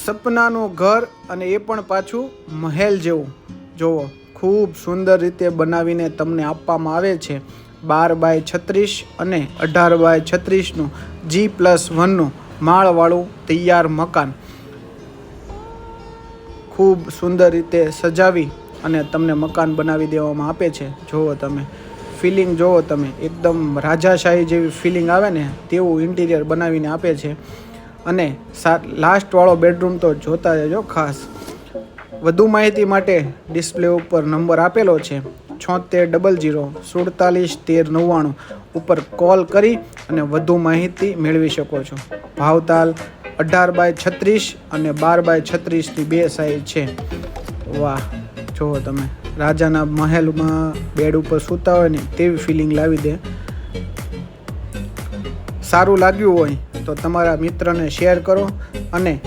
સપનાનું ઘર અને એ પણ પાછું મહેલ જેવું. જુઓ, ખૂબ સુંદર રીતે બનાવીને તમને આપવામાં આવે છે. 12x36 અને 18x36નું G+1નું માળવાળું તૈયાર મકાન. ખૂબ સુંદર રીતે સજાવી અને તમને મકાન બનાવી દેવામાં આપે છે. જુઓ તમે, ફિલિંગ જુઓ તમે, એકદમ રાજાશાહી જેવી ફિલિંગ આવે ને તેવું ઇન્ટિરિયર બનાવીને આપે છે. અને લાસ્ટવાળો બેડરૂમ તો જોતા જજો ખાસ. વધુ માહિતી માટે ડિસ્પ્લે ઉપર નંબર આપેલો છે 7600471399 ઉપર કોલ કરી અને વધુ માહિતી મેળવી શકો છો. ભાવતાલ 18x36 અને 12x36ની 2 સાઇઝ છે. વાહ, જુઓ તમે, રાજાના મહેલમાં બેડ ઉપર સૂતા હોય ને તેવી ફિલિંગ લાવી દે. સારું લાગ્યું હોય તો તમારા મિત્રને શેર કરો અને